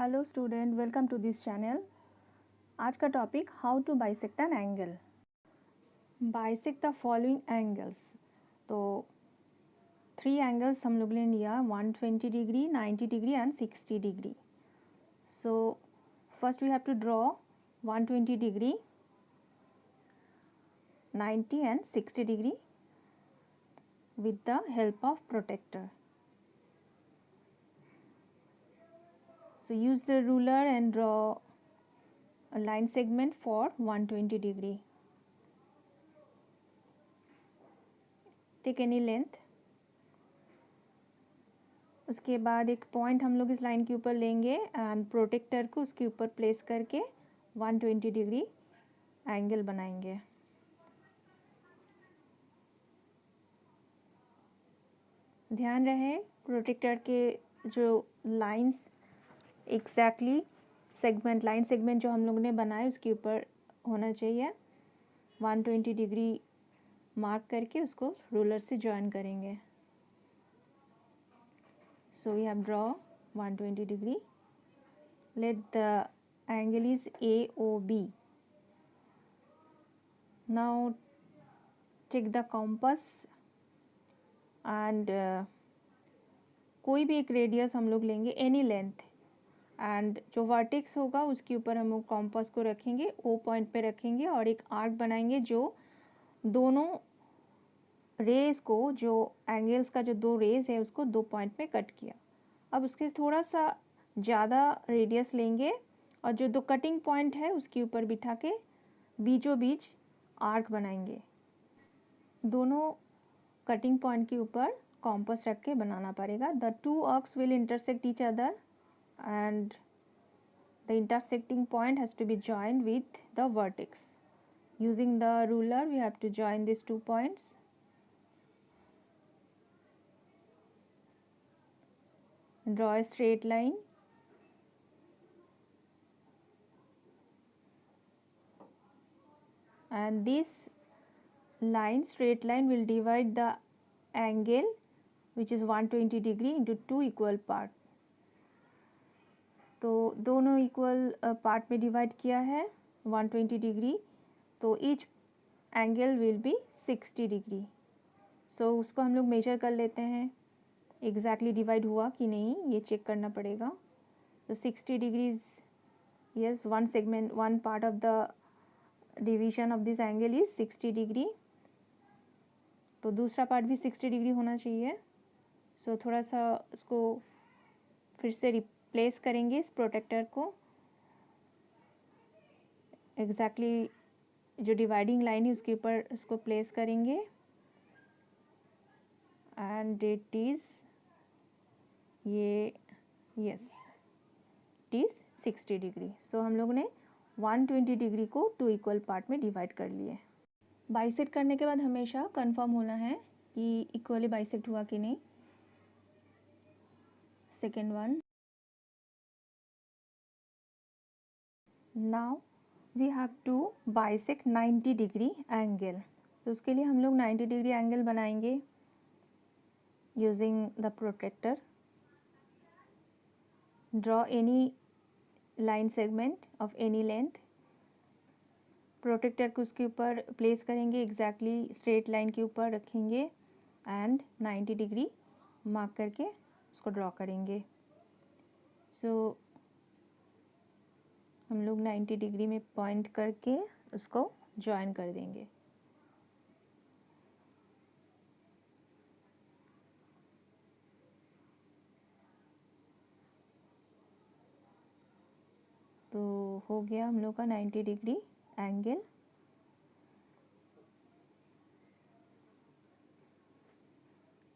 Hello student, welcome to this channel. आज का topic how to bisect an angle. Bisect the following angles. तो 3 angles हम लोग ने लिया, 120 degree, 90 degree and 60 degree. So first we have to draw 120 degree, 90 and 60 degree with the help of protractor. So use the ruler and draw a line segment for 120 degree. Take any length. उसके बाद एक point हम लोग इस line के ऊपर लेंगे and protector को उसके ऊपर प्लेस करके 120 डिग्री एंगल बनाएंगे। ध्यान रहे प्रोटेक्टर के जो lines exactly segment, line segment जो हम लोग ने बनाए उसके ऊपर होना चाहिए। 120 डिग्री मार्क करके उसको रूलर से जॉइन करेंगे। So we have draw 120 degree. Let the angle is AOB. Now take the compass and कोई भी एक रेडियस हम लोग लेंगे, एनी लेंथ, एंड जो वर्टेक्स होगा उसके ऊपर हम लोग कॉम्पास को रखेंगे, ओ पॉइंट पे रखेंगे और एक आर्क बनाएंगे जो दोनों रेज को, जो एंगल्स का जो 2 रेज है उसको 2 पॉइंट में कट किया। अब उसके थोड़ा सा ज़्यादा रेडियस लेंगे और जो 2 कटिंग पॉइंट है उसके ऊपर बिठा के बीचों बीच आर्क बनाएंगे। दोनों कटिंग पॉइंट के ऊपर कॉम्पास रख के बनाना पड़ेगा। The 2 arcs will intersect each other and the intersecting point has to be joined with the vertex. Using the ruler we have to join this 2 points. Draw a straight line and this line, straight line, will divide the angle which is 120 degree into 2 equal part. तो दोनों equal part में divide किया है 120 degree, तो each angle will be 60 degree. So उसको हम लोग major कर लेते हैं, एग्जैक्टली डिवाइड हुआ कि नहीं ये चेक करना पड़ेगा। तो 60 degrees, yes, one segment, one part of the division of this angle is 60 degree, तो दूसरा पार्ट भी 60 डिग्री होना चाहिए। सो थोड़ा सा इसको फिर से रिप्लेस करेंगे इस प्रोटेक्टर को, एग्जैक्टली जो डिवाइडिंग लाइन है उसके ऊपर इसको प्लेस करेंगे एंड इट इज़ ये, यस, इट इज़ 60 डिग्री। सो हम लोग ने 120 डिग्री को 2 इक्वल पार्ट में डिवाइड कर लिए। बाइसेक्ट करने के बाद हमेशा कंफर्म होना है कि इक्वली बाइसेक्ट हुआ कि नहीं। Second one, now we have to bisect 90 degree angle. तो उसके लिए हम लोग 90 डिग्री एंगल बनाएंगे using the protractor. Draw any line segment of any length, protractor को उसके ऊपर प्लेस करेंगे, एग्जैक्टली स्ट्रेट लाइन के ऊपर रखेंगे एंड 90 डिग्री मार्क करके उसको ड्रॉ करेंगे। सो हम लोग 90 डिग्री में पॉइंट करके उसको जॉइन कर देंगे। तो हो गया हम लोग का 90 डिग्री एंगल।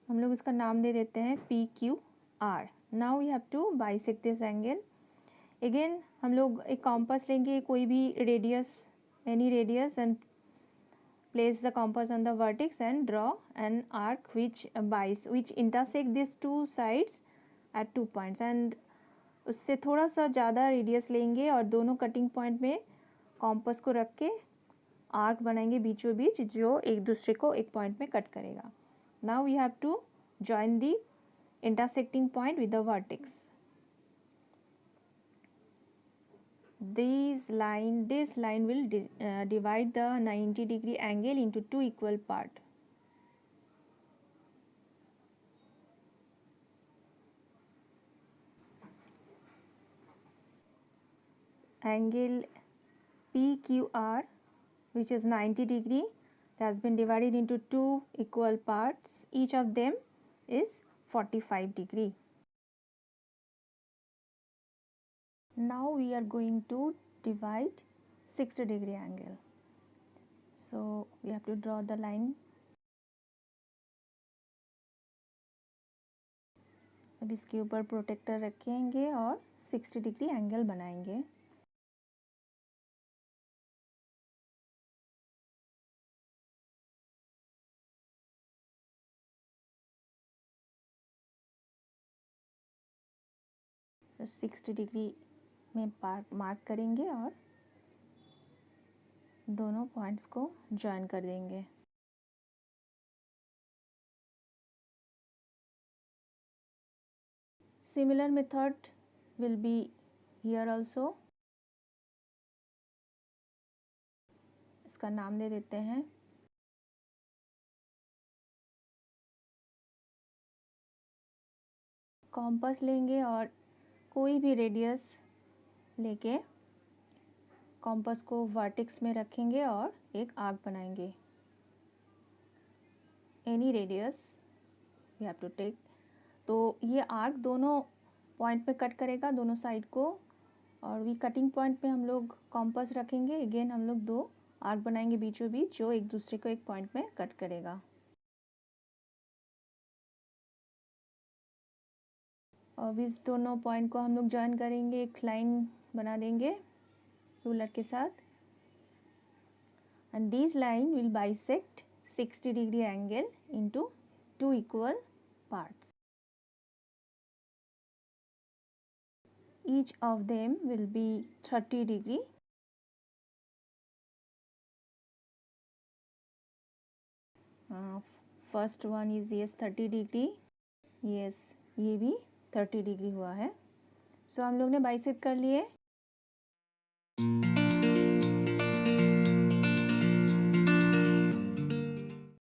हम लोग इसका नाम दे देते हैं PQR। Now we have to bisect this angle. Again हम लोग एक कॉम्पास लेंगे, कोई भी radius, any radius, and place the compass on the vertex and draw an arc which intersect these 2 sides at 2 points, and उससे थोड़ा सा ज़्यादा रेडियस लेंगे और दोनों कटिंग पॉइंट में कॉम्पास को रख के आर्क बनाएंगे बीचों बीच, जो एक दूसरे को एक पॉइंट में कट करेगा। Now we have to join the intersecting point with the vertex. this line will divide the 90-degree angle into two equal part. Angle PQR, which is 90-degree, it has been divided into two equal parts. Each of them is 45-degree. Now we are going to divide 60-degree angle. So we have to draw the line. अब इसके ऊपर protector रखेंगे और 60-डिग्री angle बनाएंगे. तो 60-डिग्री में mark करेंगे और दोनों पॉइंट्स को जॉइन कर देंगे. Similar method will be here also. इसका नाम दे देते हैं. कॉम्पास लेंगे और कोई भी रेडियस लेके कॉम्पास को वर्टेक्स में रखेंगे और एक आर्क बनाएंगे. Any radius we have to take. तो ये आर्क दोनों पॉइंट पे कट करेगा, दोनों साइड को, और वी कटिंग पॉइंट पे हम लोग कॉम्पास रखेंगे. अगेन हम लोग दो आर्क बनाएंगे बीचों बीच जो एक दूसरे को एक पॉइंट में कट करेगा. और इस दोनों पॉइंट को हम लोग जॉइन करेंगे, एक लाइन बना देंगे रूलर के साथ. And this line will bisect 60-डिग्री angle into two equal parts. Each of them will be 30-degree. First one is yes 30-degree. Yes, ये भी 30-degree हुआ है. So हम लोग ने बाइसेक्ट कर लिए.